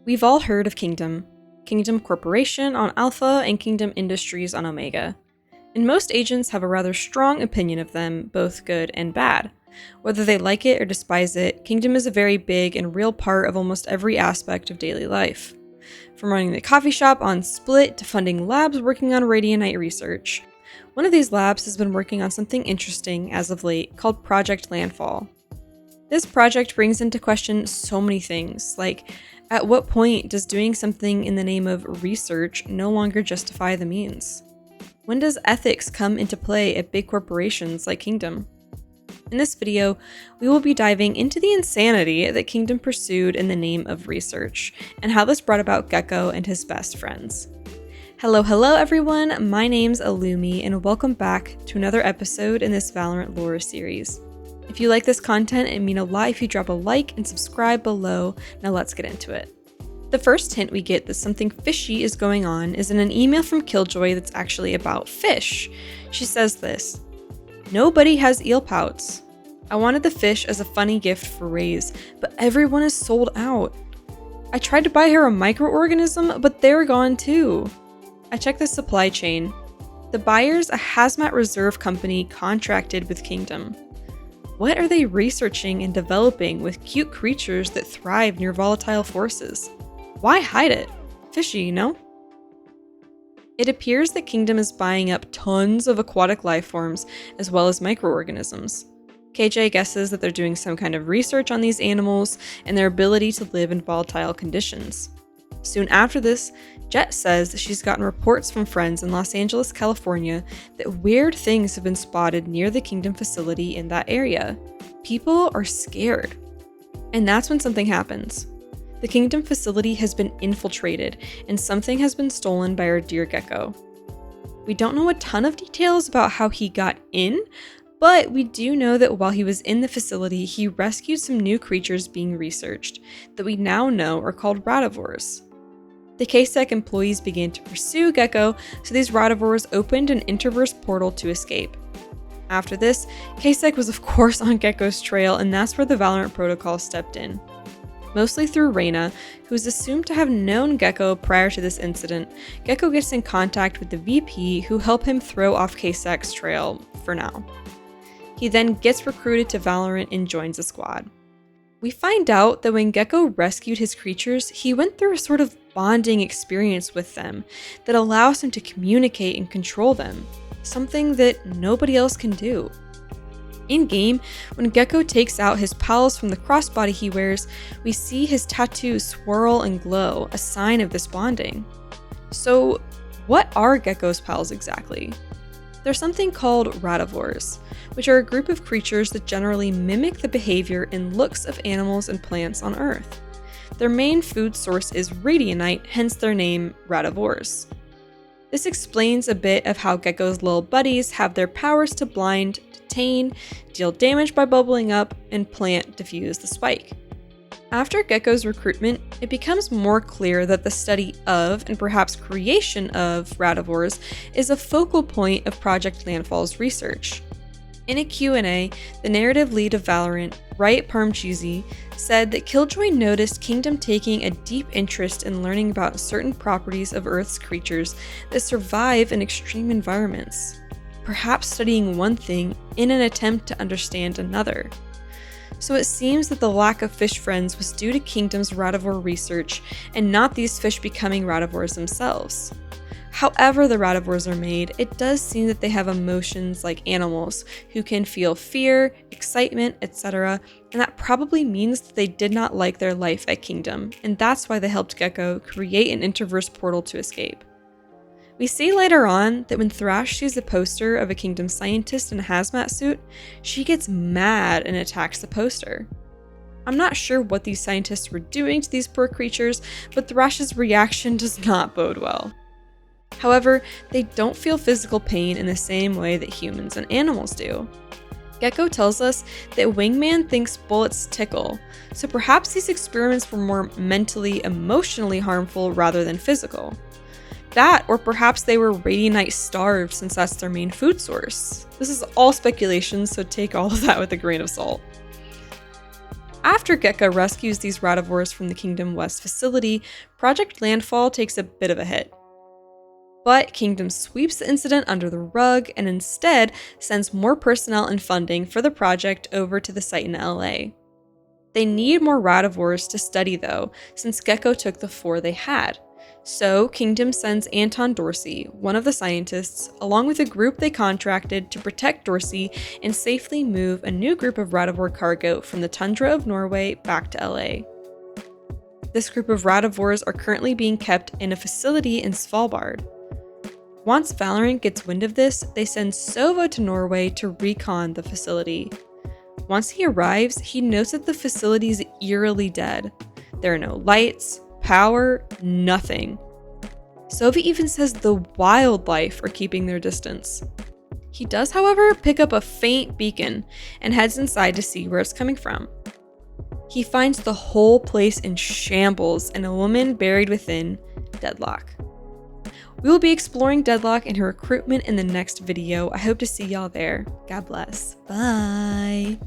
We've all heard of Kingdom. Kingdom Corporation on Alpha and Kingdom Industries on Omega. And most agents have a rather strong opinion of them, both good and bad. Whether they like it or despise it, Kingdom is a very big and real part of almost every aspect of daily life. From running the coffee shop on Split to funding labs working on Radianite research. One of these labs has been working on something interesting as of late called Project Landfall. This project brings into question so many things, like at what point does doing something in the name of research no longer justify the means? When does ethics come into play at big corporations like Kingdom? In this video, we will be diving into the insanity that Kingdom pursued in the name of research, and how this brought about Gekko and his best friends. Hello everyone, my name's Illumi, and welcome back to another episode in this Valorant lore series. If you like this content, it'd mean a lot if you drop a like and subscribe below. Now let's get into it. The first hint we get that something fishy is going on is in an email from Killjoy that's actually about fish. She says this: "Nobody has eel pouts. I wanted the fish as a funny gift for Raze, but everyone is sold out. I tried to buy her a microorganism, but they're gone too. I checked the supply chain. The buyer's a hazmat reserve company contracted with Kingdom. What are they researching and developing with cute creatures that thrive near volatile forces? Why hide it? Fishy, you know?" It appears that Kingdom is buying up tons of aquatic life forms as well as microorganisms. KJ guesses that they're doing some kind of research on these animals and their ability to live in volatile conditions. Soon after this, Jet says that she's gotten reports from friends in Los Angeles, California, that weird things have been spotted near the Kingdom facility in that area. People are scared. And that's when something happens. The Kingdom facility has been infiltrated, and something has been stolen by our dear Gekko. We don't know a ton of details about how he got in, but we do know that while he was in the facility, he rescued some new creatures being researched that we now know are called Radivores. The KSEC employees began to pursue Gekko, so these Radivores opened an interverse portal to escape. After this, KSEC was of course on Gekko's trail, and that's where the Valorant protocol stepped in. Mostly through Reyna, who is assumed to have known Gekko prior to this incident, Gekko gets in contact with the VP, who help him throw off KSEC's trail for now. He then gets recruited to Valorant and joins the squad. We find out that when Gekko rescued his creatures, he went through a sort of bonding experience with them that allows him to communicate and control them, something that nobody else can do. In-game, when Gekko takes out his pals from the crossbody he wears, we see his tattoos swirl and glow, a sign of this bonding. So, what are Gekko's pals exactly? There's something called Radivores, which are a group of creatures that generally mimic the behavior and looks of animals and plants on Earth. Their main food source is Radianite, hence their name Radivores. This explains a bit of how Gekko's little buddies have their powers to blind, detain, deal damage by bubbling up, and plant diffuse the spike. After Gekko's recruitment, it becomes more clear that the study of, and perhaps creation of, Radivores is a focal point of Project Landfall's research. In a Q&A, the narrative lead of Valorant, Riot Parmcheesy, said that Killjoy noticed Kingdom taking a deep interest in learning about certain properties of Earth's creatures that survive in extreme environments, perhaps studying one thing in an attempt to understand another. So it seems that the lack of fish friends was due to Kingdom's Radivore research and not these fish becoming Radivores themselves. However the Radivores are made, it does seem that they have emotions like animals, who can feel fear, excitement, etc., and that probably means that they did not like their life at Kingdom, and that's why they helped Gekko create an interverse portal to escape. We see later on that when Thrash sees a poster of a Kingdom scientist in a hazmat suit, she gets mad and attacks the poster. I'm not sure what these scientists were doing to these poor creatures, but Thrash's reaction does not bode well. However, they don't feel physical pain in the same way that humans and animals do. Gekko tells us that Wingman thinks bullets tickle, so perhaps these experiments were more mentally, emotionally harmful rather than physical. That, or perhaps they were Radianite starved since that's their main food source. This is all speculation, so take all of that with a grain of salt. After Gekko rescues these Radivores from the Kingdom West facility, Project Landfall takes a bit of a hit. But Kingdom sweeps the incident under the rug and instead sends more personnel and funding for the project over to the site in LA. They need more Radivores to study though, since Gekko took the 4 they had. So Kingdom sends Anton Dorsey, one of the scientists, along with a group they contracted to protect Dorsey and safely move a new group of Radivore cargo from the tundra of Norway back to LA. This group of Radivores are currently being kept in a facility in Svalbard. Once Valorant gets wind of this, they send Sova to Norway to recon the facility. Once he arrives, he notes that the facility is eerily dead. There are no lights, power, nothing. Sova even says the wildlife are keeping their distance. He does, however, pick up a faint beacon and heads inside to see where it's coming from. He finds the whole place in shambles and a woman buried within Deadlock. We will be exploring Deadlock and her recruitment in the next video. I hope to see y'all there. God bless. Bye.